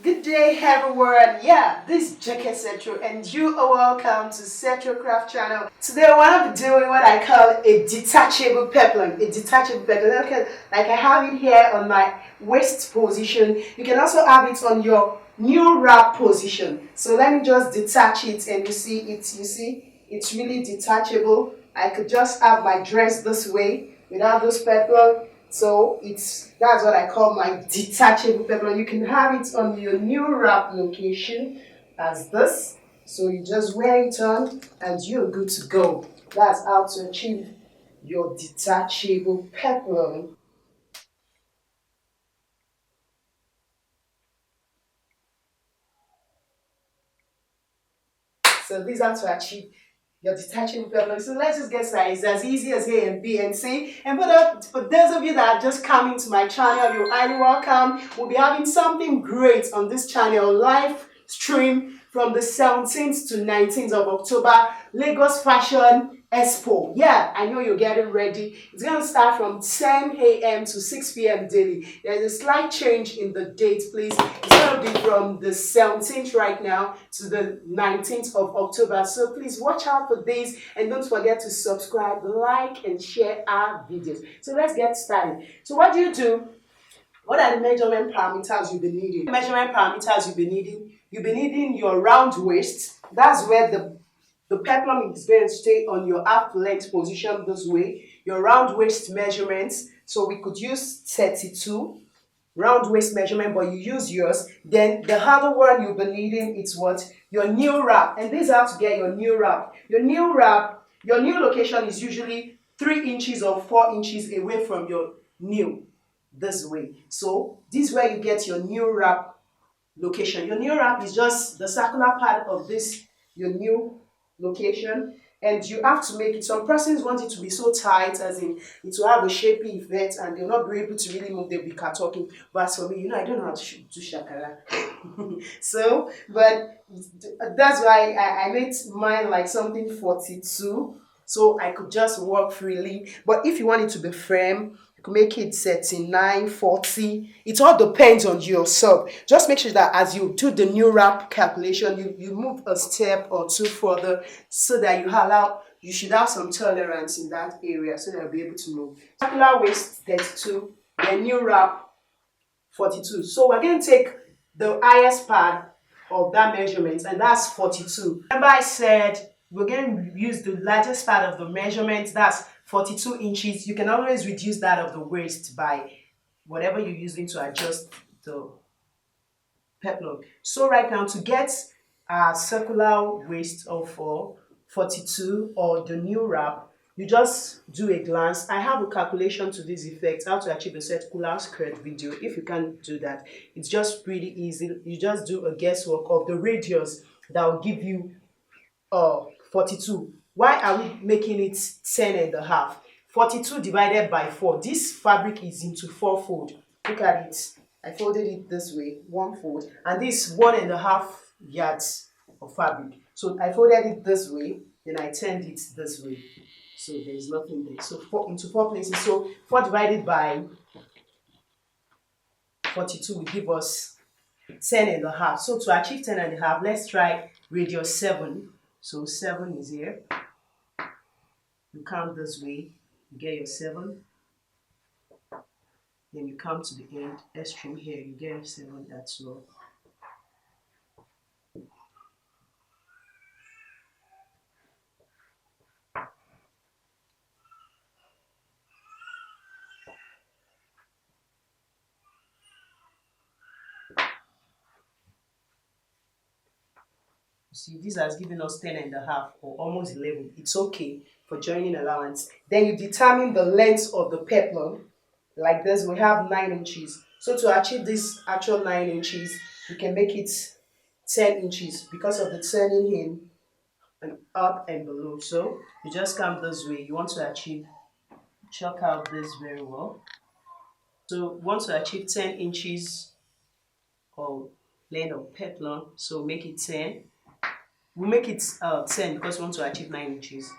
Good day, everyone. Yeah, this is Jake Setro, and you are welcome to Setro Craft Channel. Today, I want to be doing what I call a detachable peplum. A detachable peplum. Okay, like I have it here on my waist position. You can also have it on your new wrap position. So let me just detach it, and you see it. You see, it's really detachable. I could just have my dress this way without this peplum. So that's what I call my detachable peplum. You can have it on your new wrap location as this. So you just wear it on and you're good to go. That's how to achieve your detachable peplum. So these are to achieve your detachable peplum. So let's just get started. It's as easy as A and B and C. And for those of you that are just coming to my channel, you're highly welcome. We'll be having something great on this channel, live stream from the 17th to 19th of October, Lagos Fashion Expo. Yeah, I know you're getting ready. It's going to start from 10 a.m. to 6 p.m. daily. There's a slight change in the date, please. It's going to be from the 17th right now to the 19th of October. So please watch out for these and don't forget to subscribe, like, and share our videos. So let's get started. So what do you do? What are the measurement parameters you'll be needing? Measurement parameters you'll be needing. You'll be needing your round waist. That's where the peplum is going to stay on your half length position this way. Your round waist measurements. So we could use 32 round waist measurement, but you use yours. Then the other one you'll be needing is what? Your new wrap. And this is how to get your new wrap. Your new wrap, your new location is usually 3 inches or 4 inches away from your new this way. So this is where you get your new wrap location. Your new wrap is just the circular part of this, your new location. And you have to make it, some persons want it to be so tight, as in it will have a shapy effect and they'll not be able to really move, they'll be talking. But as for me, I don't know how to do shakara. So, but that's why I made mine like something 42 so I could just walk freely. But if you want it to be firm, you can make it 39, 40. It all depends on yourself. Just make sure that as you do the new wrap calculation, you move a step or two further so that you should have some tolerance in that area so that you'll be able to move. Circular waist 32, the new wrap 42. So we're going to take the highest part of that measurement, and that's 42. Remember I said we're going to use the largest part of the measurement, that's 42 inches. You can always reduce that of the waist by whatever you're using to adjust the peplum. So right now, to get a circular waist of 42 or the new wrap, you just do a glance. I have a calculation to this effect, how to achieve a circular skirt video. If you can't do that, it's just pretty easy. You just do a guesswork of the radius that will give you 42. Why are we making it 10 and a half? 42 divided by 4. This fabric is into 4 fold. Look at it. I folded it this way, 1 fold, and this 1.5 yards of fabric. So I folded it this way, then I turned it this way. So there's nothing there. So 4 into 4 places. So 4 divided by 42 will give us 10 and a half. So to achieve 10 and a half, let's try radius 7. So 7 is here. You count this way, you get your 7. Then you come to the end, extreme here, you get 7 as well. See, this has given us 10 and a half or almost 11. It's okay for joining allowance. Then you determine the length of the peplum. Like this, we have 9 inches. So to achieve this actual 9 inches, you can make it 10 inches because of the turning in and up and below. So you just come this way. You want to achieve, chalk out this very well. So you want to achieve 10 inches of length of peplum. So make it 10. We'll make it 10 because we want to achieve 9 inches.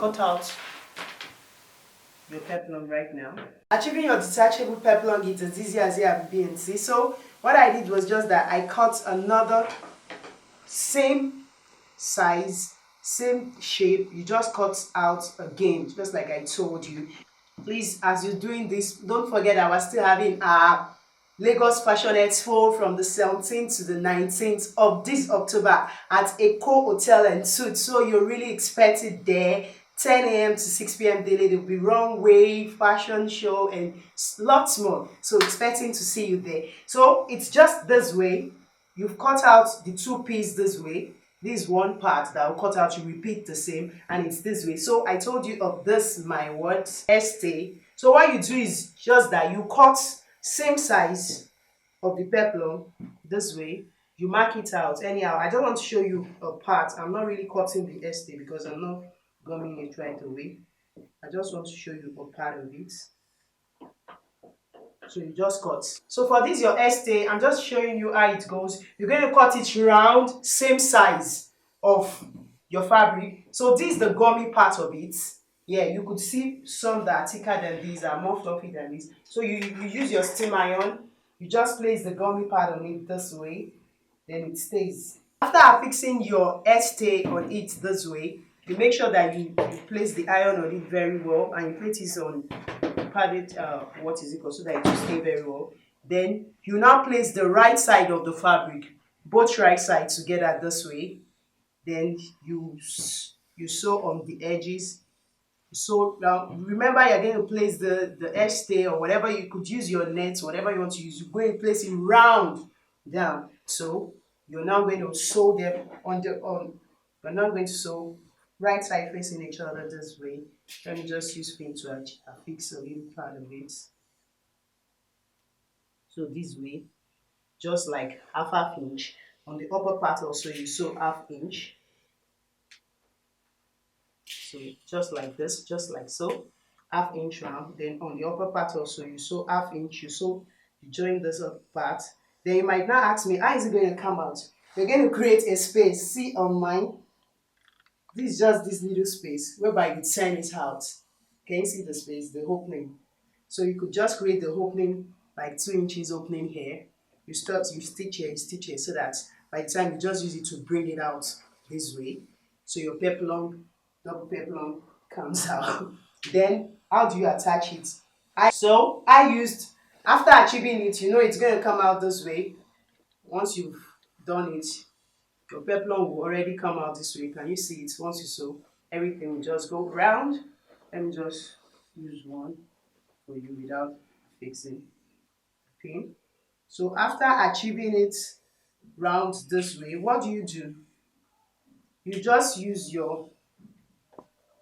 cut out your peplum right now. Achieving your detachable peplum is as easy as ABNC. So what I did was just that I cut another same size, same shape. You just cut out again, just like I told you. Please, as you're doing this, don't forget that we're still having our Lagos Fashion Expo from the 17th to the 19th of this October at Eco Hotel and Suites. So you're really expected there. 10 a.m. to 6 p.m. daily. There will be runway, fashion show, and lots more. So expecting to see you there. So it's just this way. You've cut out the two pieces this way. This one part that will cut out, you repeat the same, and it's this way. So I told you of this, my words, stay. So what you do is just that you cut same size of the peplum this way. You mark it out anyhow. I don't want to show you a part. I'm not really cutting the stay because I'm not gumming it right away. I just want to show you a part of it. So you just cut. So for this your stay, I'm just showing you how it goes. You're going to cut it round, same size of your fabric. So this is the gummy part of it. Yeah, you could see some that are thicker than these, are more fluffy than this. So you use your steam iron. You just place the gummy part on it this way. Then it stays. After fixing your stay on it this way, you make sure that you place the iron on it very well, and you place it on padded what is it called, so that it will stay very well. Then you now place the right side of the fabric, both right sides together this way. Then you sew on the edges. So now remember, you're going to place the edge stay or whatever. You could use your net, whatever you want to use. You go and place it round down. So you're now going to sew them you're not going to sew right side facing each other this way. Let me just use pin to fix a little part of it. So this way, just like half inch. On the upper part also you sew half inch. So just like this, just like so, half inch round. Then on the upper part also you sew half inch. You join this up part. Then you might now ask me, how is it going to come out? You're going to create a space. See on mine, this is just this little space whereby you turn it out. Can you see the space, the opening? So you could just create the opening, like 2 inches opening here. You stitch here, so that by the time you just use it to bring it out this way. So your peplum, double peplum comes out. Then how do you attach it? After achieving it, you know it's going to come out this way. Once you've done it, your peplum will already come out this way. Can you see it? Once you sew, everything will just go round. Let me just use one for you without fixing the pin. So after achieving it round this way, what do? You just use your,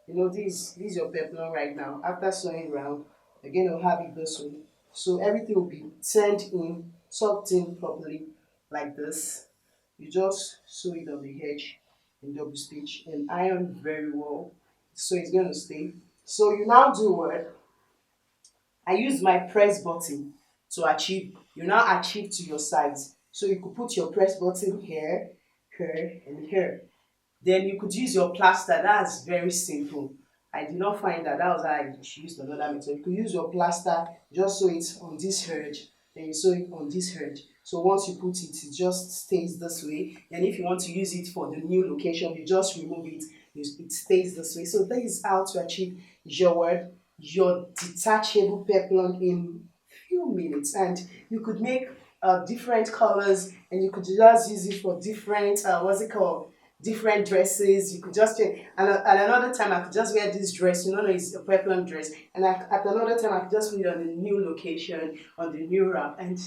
this is your peplum right now. After sewing round, you're going to have it this way. So everything will be turned in, tucked in properly like this. You just sew it on the edge and double stitch and iron very well, so it's going to stay. So you now do what? I use my press button to achieve. You now achieve to your sides. So you could put your press button here, here, and here. Then you could use your plaster. That's very simple. I did not find that. That was how I used another method. You could use your plaster, just sew it on this edge, then you sew it on this edge. So once you put it, it just stays this way. And if you want to use it for the new location, you just remove it. It stays this way. So that is how to achieve your detachable peplum in few minutes. And you could make different colors, and you could just use it for different different dresses. You could just change, and at another time I could just wear this dress, it's a peplum dress, and at another time I could just put it on the new location, on the new wrap, and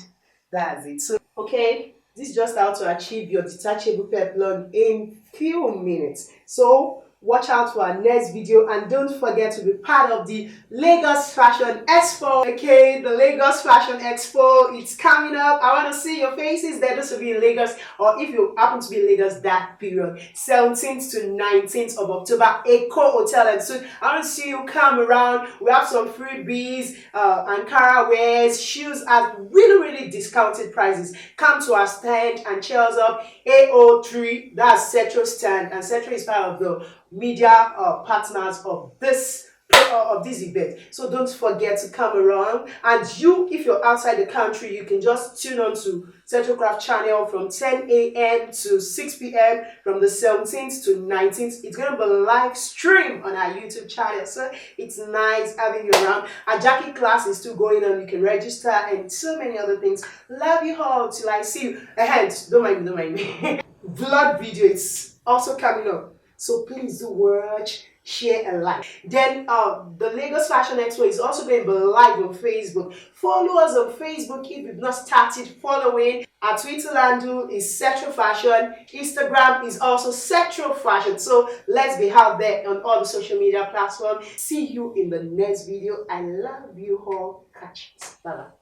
that's it. So okay, this is just how to achieve your detachable peplum in few minutes. So watch out for our next video, and don't forget to be part of the Lagos Fashion Expo. Okay, the Lagos Fashion Expo, it's coming up. I want to see your faces there. This will be in Lagos, or if you happen to be in Lagos that period, 17th to 19th of October, Eco Hotel and Suites. I want to see you come around. We have some freebies, Ankara wears, shoes at really discounted prices. Come to our stand and cheer us up. AO3, that's Central stand, and Central is part of the media partners of this event. So don't forget to come around. And you, if you're outside the country, you can just tune on to Central Craft channel from 10 a.m. to 6 p.m. from the 17th to 19th. It's going to be a live stream on our YouTube channel. So it's nice having you around. Our Jackie class is still going on. You can register and so many other things. Love you all till I see you. And don't mind me, don't mind me. Vlog video is also coming up. So please do watch, share, and like. Then the Lagos Fashion Expo is also going to be live on Facebook. Follow us on Facebook if you've not started following. Our Twitter handle is Setro Fashion. Instagram is also Setro Fashion. So let's be out there on all the social media platforms. See you in the next video. I love you all. Catch you. Bye bye.